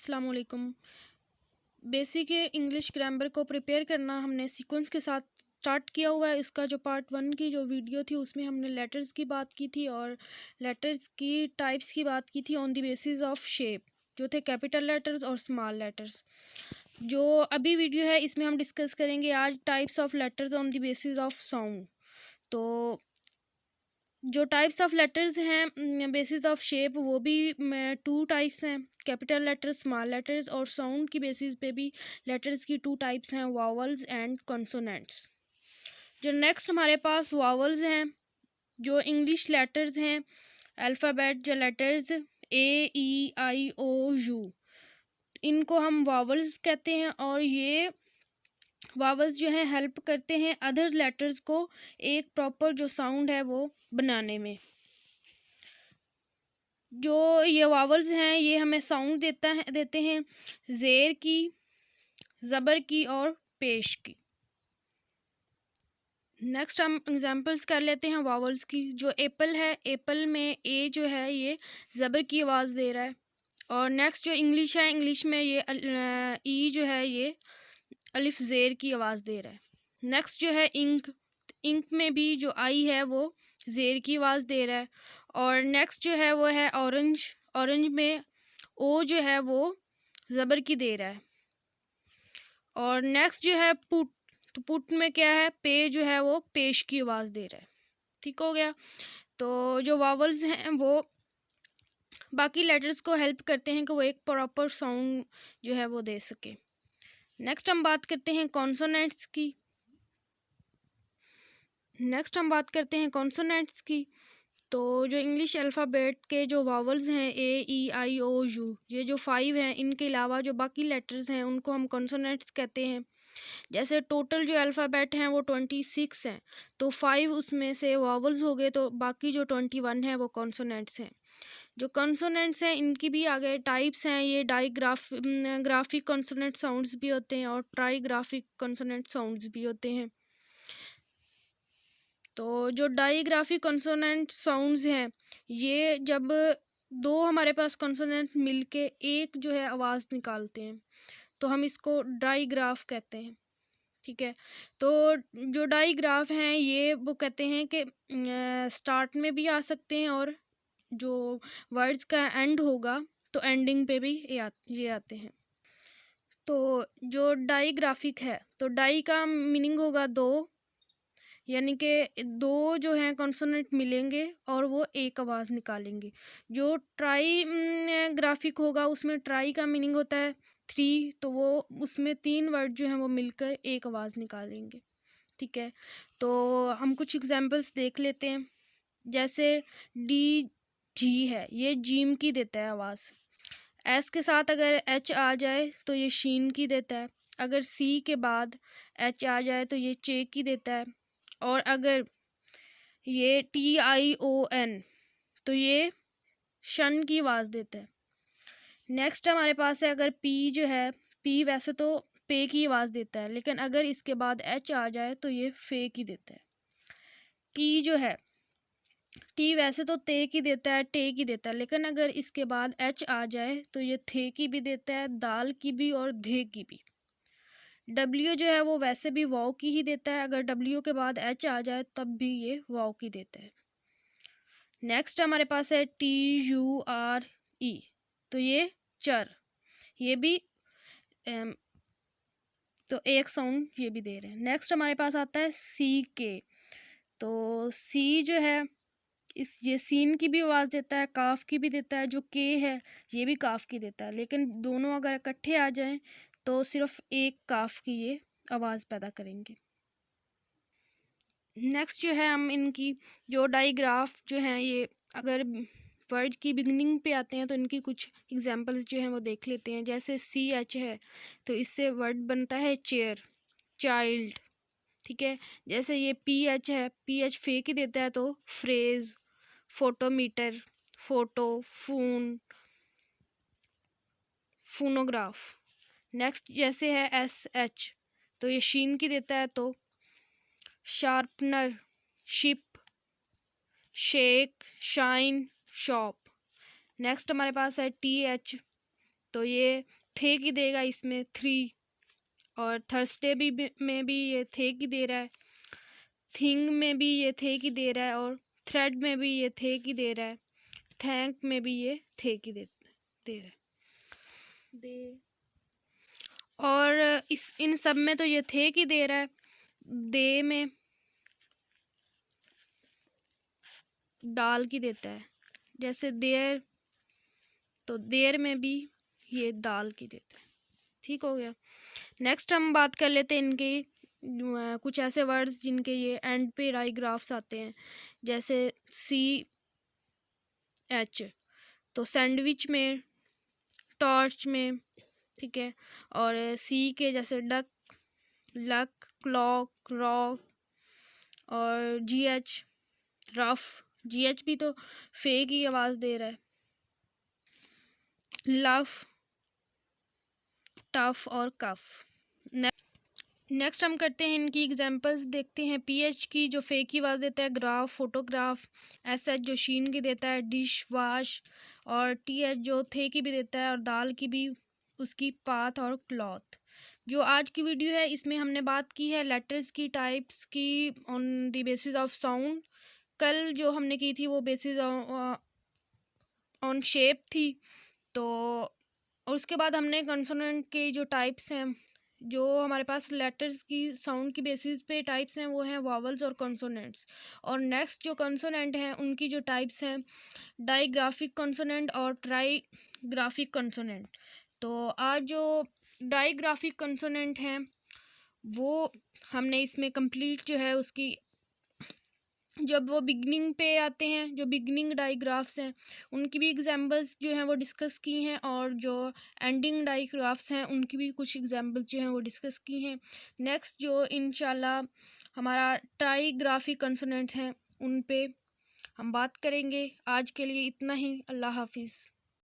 अस्सलाम वालेकुम। Basic English grammar को प्रिपेयर करना हमने सीक्वेंस के साथ स्टार्ट किया हुआ है। इसका जो पार्ट 1 की जो वीडियो थी उसमें हमने लेटर्स की बात की थी और लेटर्स की टाइप्स की बात की थी on the basis of shape, जो थे कैपिटल लेटर्स और स्मॉल लेटर्स। जो अभी वीडियो है इसमें हम डिस्कस करेंगे आज types of letters on the basis of sound. तो जो टाइप्स ऑफ लेटर्स हैं बेसिस ऑफ शेप वो भी 2 टाइप्स हैं, कैपिटल लेटर्स, स्मॉल लेटर्स, और साउंड की बेसिस पे भी लेटर्स की 2 टाइप्स हैं, वावल्स एंड कॉन्सोनेंट्स। जो नेक्स्ट हमारे पास वावल्स हैं, जो इंग्लिश लेटर्स हैं, अल्फ़ाबेट जो letters A E I O U, इनको हम वावल्स कहते हैं और ये वावल्स जो है हेल्प करते हैं अदर लेटर्स को एक प्रॉपर जो साउंड है वो बनाने में। जो ये वावल्स हैं ये हमें साउंड देते हैं ज़ेर की, ज़बर की और पेश की। नेक्स्ट हम एग्जांपल्स कर लेते हैं वावल्स की। जो एप्पल है, एप्पल में ए जो है ये ज़बर की आवाज़ दे रहा है। और नेक्स्ट जो इंग्लिश है, इंग्लिश में ये ई जो है ये अलिफ ज़ेर की आवाज़ दे रहा है। नेक्स्ट जो है इंक, इंक में भी जो आई है वो ज़ेर की आवाज़ दे रहा है। और नेक्स्ट जो है वो है ऑरेंज, ऑरेंज में ओ जो है वो ज़बर की दे रहा है। और नेक्स्ट जो है पुट, तो पुट में क्या है, पे जो है वो पेश की आवाज़ दे रहा है। ठीक हो गया। तो जो वावल्स हैं वो बाकी लेटर्स को हेल्प करते हैं कि वो एक प्रॉपर साउंड जो है वो दे सके। नेक्स्ट हम बात करते हैं कॉन्सोनेंट्स की। तो जो इंग्लिश अल्फ़ाबेट के जो वावल्स हैं A E I O U, ये जो 5 हैं, इनके अलावा जो बाकी लेटर्स हैं उनको हम कॉन्सोनेंट्स कहते हैं। जैसे टोटल जो अल्फ़ाबेट हैं वो 26 हैं, तो 5 उसमें से वावल्स हो गए, तो बाकी जो 21 हैं वो कॉन्सोनेंट्स हैं। जो कॉन्सोनेंट्स हैं इनकी भी आगे टाइप्स हैं, ये ग्राफिक कॉन्सोनेंट साउंड्स भी होते हैं और ट्राईग्राफिक कॉन्सोनेंट साउंड्स भी होते हैं। तो जो डाईग्राफिक कॉन्सोनेंट साउंड्स हैं, ये जब दो हमारे पास कॉन्सोनेंट मिलके एक जो है आवाज़ निकालते हैं तो हम इसको डाईग्राफ कहते हैं। ठीक है। तो जो डाईग्राफ हैं ये वो कहते हैं कि स्टार्ट में भी आ सकते हैं और जो वर्ड्स का एंड होगा तो एंडिंग पे भी ये आते हैं। तो जो डाईग्राफिक है, तो डाई का मीनिंग होगा दो, यानी कि दो जो हैं कॉन्सोनेंट मिलेंगे और वो एक आवाज़ निकालेंगे। जो ट्राई ग्राफिक होगा उसमें ट्राई का मीनिंग होता है 3, तो वो उसमें 3 वर्ड जो हैं वो मिलकर एक आवाज़ निकालेंगे। ठीक है। तो हम कुछ एग्जांपल्स देख लेते हैं। जैसे डी जी है, ये जीम की देता है आवाज़। एस के साथ अगर एच आ जाए तो ये शीन की देता है। अगर सी के बाद एच आ जाए तो ये चे की देता है। और अगर ये TION तो ये शन की आवाज़ देता है। नेक्स्ट हमारे पास है अगर पी जो है, पी वैसे तो पे की आवाज़ देता है, लेकिन अगर इसके बाद एच आ जाए तो ये फे की देता है। टी जो है, टी वैसे तो ते की देता है, टे की देता है, लेकिन अगर इसके बाद एच आ जाए तो ये थे की भी देता है, दाल की भी और धे की भी। डब्ल्यू जो है वो वैसे भी वाव की ही देता है, अगर डब्ल्यू के बाद एच आ जाए तब भी ये वाव की देता है। नेक्स्ट हमारे पास है TURE, तो ये चर, ये भी तो एक साउंड ये भी दे रहे हैं। नेक्स्ट हमारे पास आता है CK, तो सी जो है ये सीन की भी आवाज़ देता है, काफ की भी देता है। जो के है ये भी काफ की देता है, लेकिन दोनों अगर इकट्ठे आ जाएं तो सिर्फ एक काफ की ये आवाज़ पैदा करेंगे। नेक्स्ट जो है हम इनकी जो डाईग्राफ जो हैं ये अगर वर्ड की बिगनिंग पे आते हैं तो इनकी कुछ एग्जांपल्स जो हैं वो देख लेते हैं। जैसे CH है तो इससे वर्ड बनता है चेयर, चाइल्ड। ठीक है। जैसे ये PH है, PH फे की देता है तो phrase, photometer, photo, phone, phonograph. Next जैसे है SH तो ये शीन की देता है तो sharpener, ship, shake, shine, shop. Next हमारे पास है TH तो ये थे की देगा इसमें 3, और थर्सडे भी में भी ये थे की दे रहा है, थिंग में भी ये थे की दे रहा है, और थ्रेड में भी ये थे की दे रहा है, थैंक में भी ये थे की दे रहा है और इन सब में तो ये थे की दे रहा है। दे में दाल की देता है, जैसे देर, तो देर में भी ये दाल की देता है। ठीक हो गया। नेक्स्ट हम बात कर लेते हैं इनके कुछ ऐसे वर्ड्स जिनके ये एंड पे डाइग्राफ्स आते हैं, जैसे CH, तो सैंडविच में, टॉर्च में, ठीक है, और C के जैसे डक, लक, क्लॉक, रॉक, और GH रफ, GH भी तो फे की आवाज़ दे रहा है, लफ, टफ और कफ। नेक्स्ट हम करते हैं इनकी एग्जांपल्स देखते हैं। PH की जो फे की आवाज़ देता है, ग्राफ, फोटोग्राफ। SH जो शीन की देता है, डिश, वाश, और TH जो थे की भी देता है, और दाल की भी उसकी पाथ और क्लॉथ। जो आज की वीडियो है इसमें हमने बात की है लेटर्स की टाइप्स की on the basis of sound. कल जो हमने की थी वो बेसिस ऑन शेप थी। तो और उसके बाद हमने कंसोनेंट के जो टाइप्स हैं, जो हमारे पास लेटर्स की साउंड की बेसिस पे टाइप्स हैं, वो हैं वावल्स और कंसोनेंट्स। और नेक्स्ट जो कंसोनेंट हैं उनकी जो टाइप्स हैं, डाइग्राफिक कंसोनेंट और ट्राईग्राफिक कंसोनेंट। तो आज जो डाइग्राफिक कंसोनेंट हैं वो हमने इसमें कंप्लीट जो है उसकी, जब वो बिगनिंग पे आते हैं, जो बिगनिंग डाइग्राफ्स हैं उनकी भी एग्जांपल्स जो हैं वो डिस्कस की हैं, और जो एंडिंग डाइग्राफ्स हैं उनकी भी कुछ एग्जांपल्स जो हैं वो डिस्कस की हैं। नेक्स्ट जो इंशाल्लाह हमारा ट्राईग्राफिक कंसोनेंट्स हैं उन पे हम बात करेंगे। आज के लिए इतना ही। अल्लाह हाफिज़।